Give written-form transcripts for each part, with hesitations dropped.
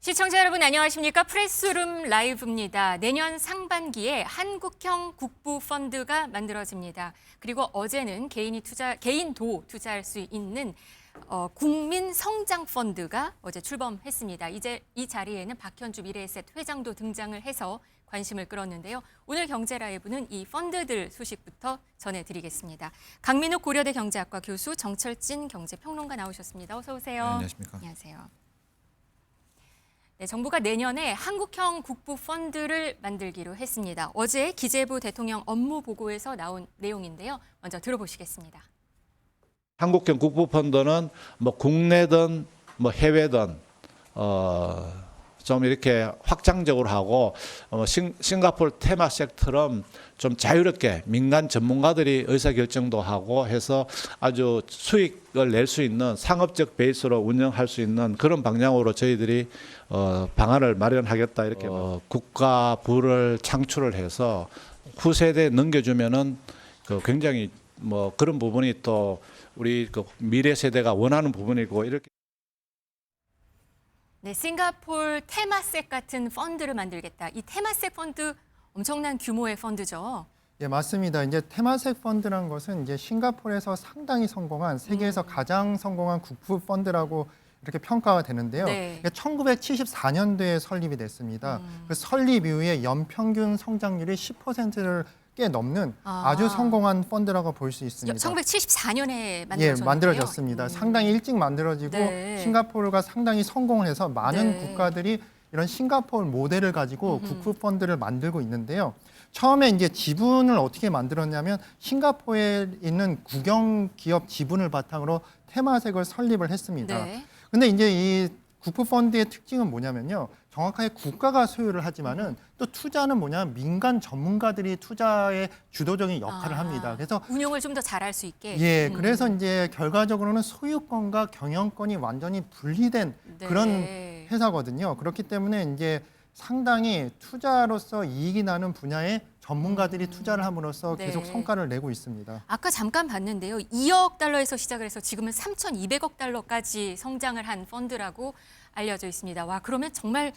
시청자 여러분 안녕하십니까? 프레스룸 라이브입니다. 내년 상반기에 한국형 국부 펀드가 만들어집니다. 그리고 어제는 개인도 투자할 수 있는 국민 성장 펀드가 어제 출범했습니다. 이제 이 자리에는 박현주 미래에셋 회장도 등장을 해서 관심을 끌었는데요. 오늘 경제 라이브는 이 펀드들 소식부터 전해드리겠습니다. 강민욱 고려대 경제학과 교수, 정철진 경제평론가 나오셨습니다. 어서 오세요. 네, 안녕하십니까? 안녕하세요. 네, 정부가 내년에 한국형 국부 펀드를 만들기로 했습니다. 어제 기재부 대통령 업무 보고에서 나온 내용인데요. 먼저 들어보시겠습니다. 한국형 국부 펀드는 뭐 국내든 뭐 해외든 좀 이렇게 확장적으로 하고 싱가포르 테마색처럼 좀 자유롭게 민간 전문가들이 의사결정도 하고 해서 아주 수익을 낼 수 있는 상업적 베이스로 운영할 수 있는 그런 방향으로 저희들이 방안을 마련하겠다 이렇게 국가 부를 창출을 해서 후세대에 넘겨주면은 굉장히 뭐 그런 부분이 또 우리 미래 세대가 원하는 부분이고 이렇게. 네, 싱가포르 테마색 같은 펀드를 만들겠다. 이 테마색 펀드 엄청난 규모의 펀드죠. 예, 맞습니다. 이제 테마색 펀드란 것은 이제 싱가포르에서 상당히 성공한 세계에서 가장 성공한 국부 펀드라고 이렇게 평가가 되는데요. 네. 1974년도에 설립이 됐습니다. 그 설립 이후에 연평균 성장률이 10%를 꽤 넘는 아주 성공한 펀드라고 볼 수 있습니다. 1974년에 만들어졌는데요. 예, 만들어졌습니다. 상당히 일찍 만들어지고 네. 싱가포르가 상당히 성공을 해서 많은 네. 국가들이 이런 싱가포르 모델을 가지고 국부 펀드를 만들고 있는데요. 처음에 이제 지분을 어떻게 만들었냐면 싱가포르에 있는 국영 기업 지분을 바탕으로 테마색을 설립을 했습니다. 네. 근데 이제 이 국부 펀드의 특징은 뭐냐면요. 정확하게 국가가 소유를 하지만은 또 투자는 뭐냐면 민간 전문가들이 투자의 주도적인 역할을 합니다. 그래서 운용을 좀 더 잘할 수 있게. 예, 그래서 이제 결과적으로는 소유권과 경영권이 완전히 분리된 네. 그런 회사거든요. 그렇기 때문에 이제 상당히 투자로서 이익이 나는 분야에 전문가들이 투자를 함으로써 네. 계속 성과를 내고 있습니다. 아까 잠깐 봤는데요. 2억 달러에서 시작을 해서 지금은 3,200억 달러까지 성장을 한 펀드라고 알려져 있습니다. 와, 그러면 정말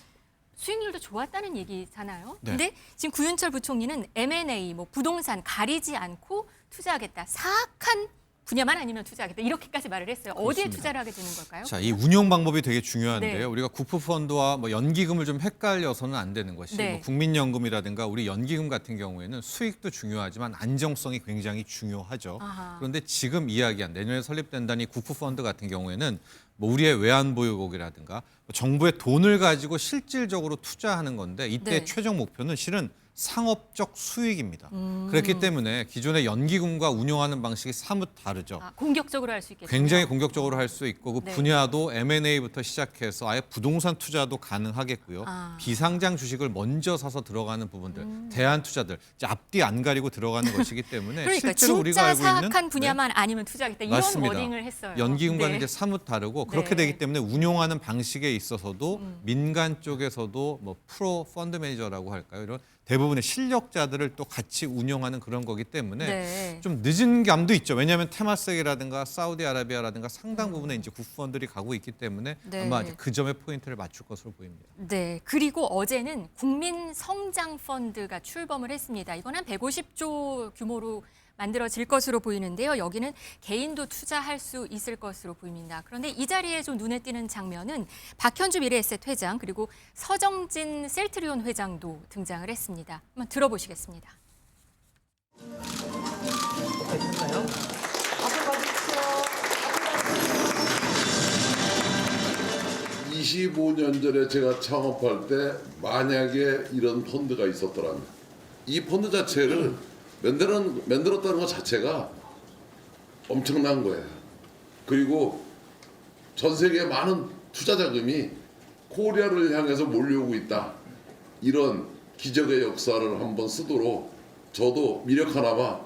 수익률도 좋았다는 얘기잖아요. 네. 근데 지금 구윤철 부총리는 M&A, 뭐 부동산 가리지 않고 투자하겠다. 사악한 분야만 아니면 투자하겠다. 이렇게까지 말을 했어요. 어디에 그렇습니다. 투자를 하게 되는 걸까요? 자, 이 운용 방법이 되게 중요한데요. 네. 우리가 국부 펀드와 뭐 연기금을 좀 헷갈려서는 안 되는 것이 네. 뭐 국민연금이라든가 우리 연기금 같은 경우에는 수익도 중요하지만 안정성이 굉장히 중요하죠. 아하. 그런데 지금 이야기한 내년에 설립된다는 이 국부 펀드 같은 경우에는 뭐 우리의 외환보유국이라든가 뭐 정부의 돈을 가지고 실질적으로 투자하는 건데 이때 네. 최종 목표는 실은 상업적 수익입니다. 그렇기 때문에 기존의 연기금과 운용하는 방식이 사뭇 다르죠. 공격적으로 할 수 있겠죠. 굉장히 공격적으로 할 수 있고 그 네. 분야도 M&A부터 시작해서 아예 부동산 투자도 가능하겠고요. 비상장 주식을 먼저 사서 들어가는 부분들, 대안 투자들, 이제 앞뒤 안 가리고 들어가는 것이기 때문에 그러니까 실제로 우리가 알고 진짜 있는 사악한 분야만 아니면 투자하겠다. 이런 맞습니다. 워딩을 했어요. 연기금과는 네. 이제 사뭇 다르고 그렇게 네. 되기 때문에 운용하는 방식에 있어서도 민간 쪽에서도 뭐 프로 펀드 매니저라고 할까요? 이런 대부분의 실력자들을 또 같이 운영하는 그런 거기 때문에 네. 좀 늦은 감도 있죠. 왜냐하면 테마섹이라든가 사우디아라비아라든가 상당 부분에 이제 국부펀들이 가고 있기 때문에 네. 아마 그 점에 포인트를 맞출 것으로 보입니다. 네, 그리고 어제는 국민 성장 펀드가 출범을 했습니다. 이건 한 150조 규모로 만들어질 것으로 보이는데요. 여기는 개인도 투자할 수 있을 것으로 보입니다. 그런데 이 자리에 좀 눈에 띄는 장면은 박현주 미래에셋 회장 그리고 서정진 셀트리온 회장도 등장을 했습니다. 한번 들어보시겠습니다. 25년 전에 제가 창업할 때 만약에 이런 펀드가 있었더라면 이 펀드 자체를 만들었다는 것 자체가 엄청난 거예요. 그리고 전 세계 많은 투자 자금이 코리아를 향해서 몰려오고 있다. 이런 기적의 역사를 한번 쓰도록 저도 미력 하나마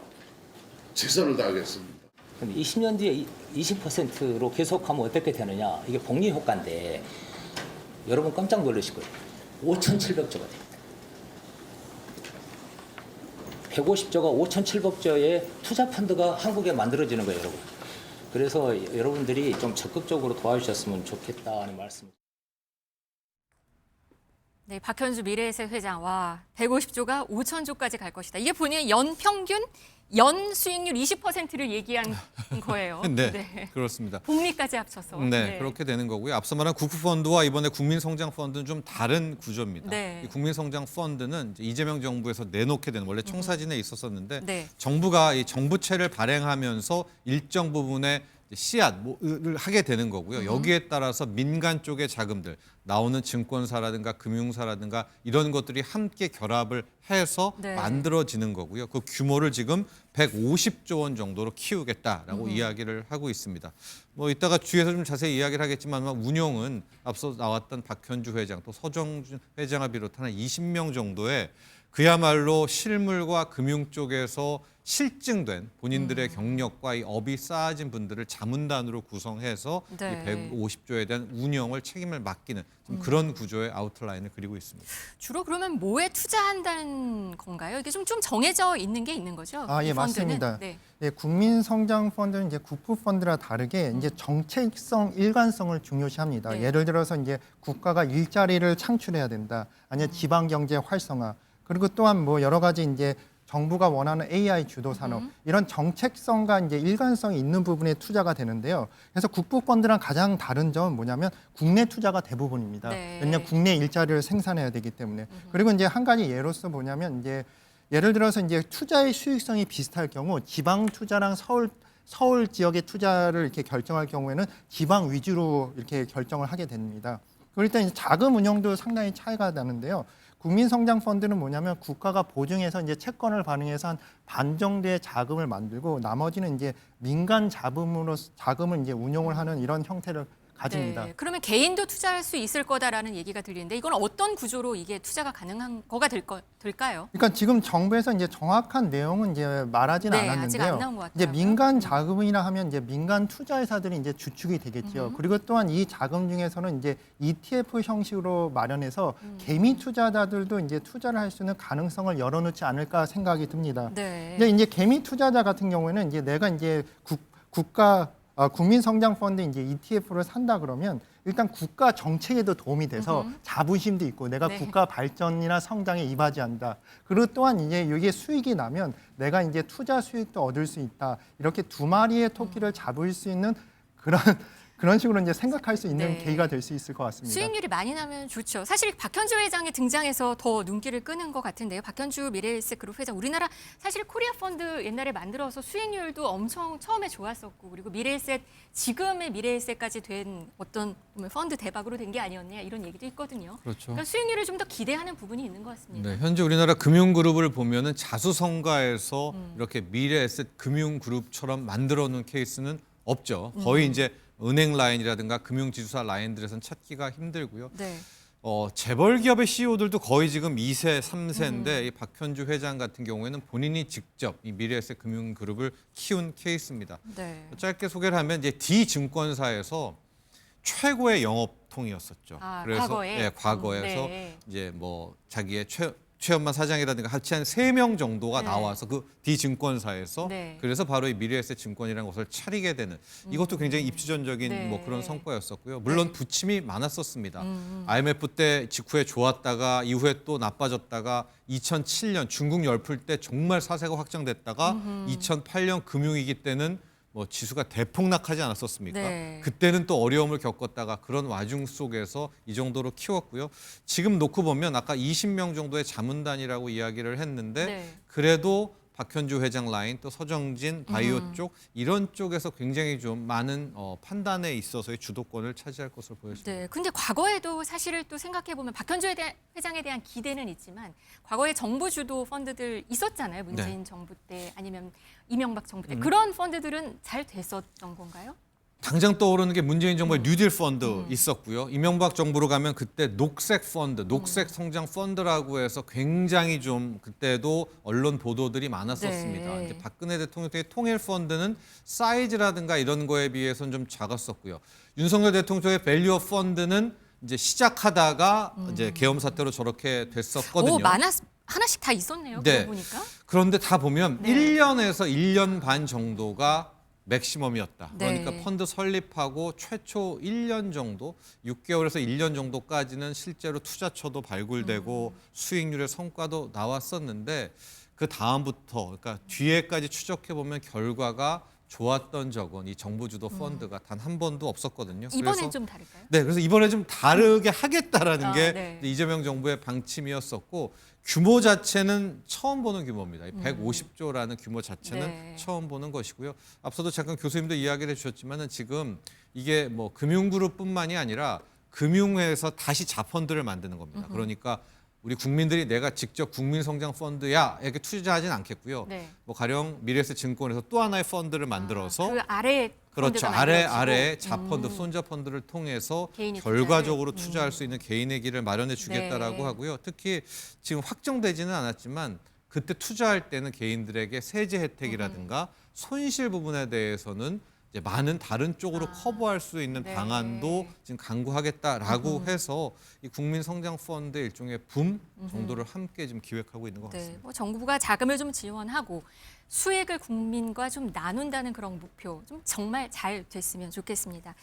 최선을 다하겠습니다. 그럼 20년 뒤에 20%로 계속하면 어떻게 되느냐. 이게 복리 효과인데 여러분 깜짝 놀라실 거예요. 5,700조가 됩니다. 150조가 5,700조의 투자 펀드가 한국에 만들어지는 거예요, 여러분. 그래서 여러분들이 좀 적극적으로 도와주셨으면 좋겠다는 말씀. 네, 박현주 미래에셋 회장, 와, 150조가 5천조까지 갈 것이다. 이게 본인의 연 평균 연 수익률 20%를 얘기한 거예요. 네, 그렇습니다. 복리까지 합쳐서. 네, 그렇게 되는 거고요. 앞서 말한 국부펀드와 이번에 국민성장펀드는 좀 다른 구조입니다. 네. 이 국민성장펀드는 이제 이재명 정부에서 내놓게 되는 원래 청사진에 있었었는데 네. 정부가 이 정부채를 발행하면서 일정 부분의 씨앗을 하게 되는 거고요. 여기에 따라서 민간 쪽의 자금들 나오는 증권사라든가 금융사라든가 이런 것들이 함께 결합을 해서 네. 만들어지는 거고요. 그 규모를 지금 150조 원 정도로 키우겠다라고 이야기를 하고 있습니다. 뭐 이따가 뒤에서 좀 자세히 이야기를 하겠지만 운용은 앞서 나왔던 박현주 회장 또 서정진 회장을 비롯한 한 20명 정도의 그야말로 실물과 금융 쪽에서 실증된 본인들의 경력과 이 업이 쌓아진 분들을 자문단으로 구성해서 네. 이 150조에 대한 운영을 책임을 맡기는 좀 그런 구조의 아웃라인을 그리고 있습니다. 주로 그러면 뭐에 투자한다는 건가요? 이게 좀 정해져 있는 게 있는 거죠? 아, 이 예, 펀드는? 맞습니다. 네. 예, 국민성장펀드는 이제 국부펀드와 다르게 이제 정책성 일관성을 중요시합니다. 네. 예를 들어서 이제 국가가 일자리를 창출해야 된다. 아니면 지방 경제 활성화. 그리고 또한 뭐 여러 가지 이제 정부가 원하는 AI 주도 산업 이런 정책성과 이제 일관성이 있는 부분에 투자가 되는데요. 그래서 국부펀드랑 가장 다른 점은 뭐냐면 국내 투자가 대부분입니다. 네. 왜냐하면 국내 일자리를 생산해야 되기 때문에. 그리고 이제 한 가지 예로서 뭐냐면 이제 예를 들어서 이제 투자의 수익성이 비슷할 경우 지방 투자랑 서울 지역의 투자를 이렇게 결정할 경우에는 지방 위주로 이렇게 결정을 하게 됩니다. 그럴 때 이제 자금 운용도 상당히 차이가 나는데요. 국민성장펀드는 뭐냐면 국가가 보증해서 이제 채권을 발행해서 한 반 정도의 자금을 만들고 나머지는 이제 민간 자금을 이제 운용을 하는 이런 형태를 가집니다. 네. 그러면 개인도 투자할 수 있을 거다라는 얘기가 들리는데 이건 어떤 구조로 이게 투자가 가능한 거가 될까요? 그러니까 지금 정부에서 이제 정확한 내용은 이제 말하지는 네, 아직 않았는데요. 안 나온 것 이제 같더라고요. 민간 자금이라 하면 이제 민간 투자회사들이 이제 주축이 되겠죠. 그리고 또한 이 자금 중에서는 이제 ETF 형식으로 마련해서 개미 투자자들도 이제 투자를 할 수 있는 가능성을 열어놓지 않을까 생각이 듭니다. 네. 근데 이제 개미 투자자 같은 경우에는 이제 내가 이제 국민성장펀드 이제 ETF를 산다 그러면 일단 국가 정책에도 도움이 돼서 자부심도 있고 내가 네. 국가 발전이나 성장에 이바지한다. 그리고 또한 이제 이게 수익이 나면 내가 이제 투자 수익도 얻을 수 있다. 이렇게 두 마리의 토끼를 잡을 수 있는 그런 식으로 이제 생각할 수 있는 네. 계기가 될 수 있을 것 같습니다. 수익률이 많이 나면 좋죠. 사실 박현주 회장이 등장해서 더 눈길을 끄는 것 같은데요. 박현주 미래에셋 그룹 회장, 우리나라 사실 코리아 펀드 옛날에 만들어서 수익률도 엄청 처음에 좋았었고 그리고 미래에셋 지금의 미래에셋까지 된 어떤 펀드 대박으로 된 게 아니었냐 이런 얘기도 있거든요. 그렇죠. 그러니까 수익률을 좀 더 기대하는 부분이 있는 것 같습니다. 네, 현재 우리나라 금융그룹을 보면은 자수성가해서 이렇게 미래에셋 금융그룹처럼 만들어 놓은 케이스는 없죠. 거의 이제 은행 라인이라든가 금융지주사 라인들에서는 찾기가 힘들고요. 네. 재벌 기업의 CEO들도 거의 지금 2세, 3세인데 이 박현주 회장 같은 경우에는 본인이 직접 이 미래에셋 금융그룹을 키운 케이스입니다. 네. 짧게 소개를 하면 이제 D 증권사에서 최고의 영업통이었었죠. 아, 그래서 과거에? 예, 과거에서 네. 이제 뭐 자기의 최연만 사장이라든가 합치 한 3명 정도가 네. 나와서 그 D 증권사에서 네. 그래서 바로 이 미래에셋 증권이라는 것을 차리게 되는 이것도 굉장히 입지전적인 네. 뭐 그런 성과였었고요. 물론 부침이 많았었습니다. 음. IMF 때 직후에 좋았다가 이후에 또 나빠졌다가 2007년 중국 열풀 때 정말 사세가 확장됐다가 2008년 금융위기 때는 뭐 지수가 대폭락하지 않았었습니까? 네. 그때는 또 어려움을 겪었다가 그런 와중 속에서 이 정도로 키웠고요. 지금 놓고 보면 아까 20명 정도의 자문단이라고 이야기를 했는데 네. 그래도 박현주 회장 라인 또 서정진 바이오 쪽 이런 쪽에서 굉장히 좀 많은 판단에 있어서의 주도권을 차지할 것으로 보여집니다. 네, 근데 과거에도 사실을 또 생각해 보면 박현주 회장에 대한 기대는 있지만 과거에 정부 주도 펀드들 있었잖아요. 문재인 네. 정부 때 아니면 이명박 정부 때 그런 펀드들은 잘 됐었던 건가요? 당장 떠오르는 게 문재인 정부의 뉴딜 펀드 있었고요. 이명박 정부로 가면 그때 녹색 펀드, 녹색 성장 펀드라고 해서 굉장히 좀 그때도 언론 보도들이 많았었습니다. 네. 이제 박근혜 대통령 때의 통일 펀드는 사이즈라든가 이런 거에 비해서는 좀 작았었고요. 윤석열 대통령의 밸류어 펀드는 이제 시작하다가 이제 계엄 사태로 저렇게 됐었거든요. 오, 하나씩 다 있었네요. 네. 그러고 보니까. 그런데 다 보면 네. 1년에서 1년 반 정도가 맥시멈이었다. 네. 그러니까 펀드 설립하고 최초 1년 정도, 6개월에서 1년 정도까지는 실제로 투자처도 발굴되고 수익률의 성과도 나왔었는데 그 다음부터 그러니까 뒤에까지 추적해 보면 결과가 좋았던 적은 이 정부 주도 펀드가 단 한 번도 없었거든요. 이번엔 그래서 좀 다를까요? 네, 그래서 이번에 좀 다르게 하겠다라는 게 네. 이재명 정부의 방침이었었고 규모 자체는 처음 보는 규모입니다. 150조라는 규모 자체는 네. 처음 보는 것이고요. 앞서도 잠깐 교수님도 이야기를 해주셨지만은 지금 이게 뭐 금융그룹뿐만이 아니라 금융회에서 다시 자펀드를 만드는 겁니다. 그러니까 우리 국민들이 내가 직접 국민성장펀드야 이렇게 투자하진 않겠고요. 네. 뭐 가령 미래에셋증권에서 또 하나의 펀드를 만들어서 그 아래 그렇죠. 펀드가 아래 만들어지고. 자펀드, 손자펀드를 통해서 개인이 결과적으로 투자를. 투자할 수 있는 개인의 길을 마련해 주겠다라고 네. 하고요. 특히 지금 확정되지는 않았지만 그때 투자할 때는 개인들에게 세제 혜택이라든가 손실 부분에 대해서는 이제 많은 다른 쪽으로 커버할 수 있는 네. 방안도 지금 강구하겠다라고 해서 이 국민성장펀드 일종의 붐 정도를 함께 지금 기획하고 있는 것 같습니다. 네, 뭐 정부가 자금을 좀 지원하고 수익을 국민과 좀 나눈다는 그런 목표 좀 정말 잘 됐으면 좋겠습니다.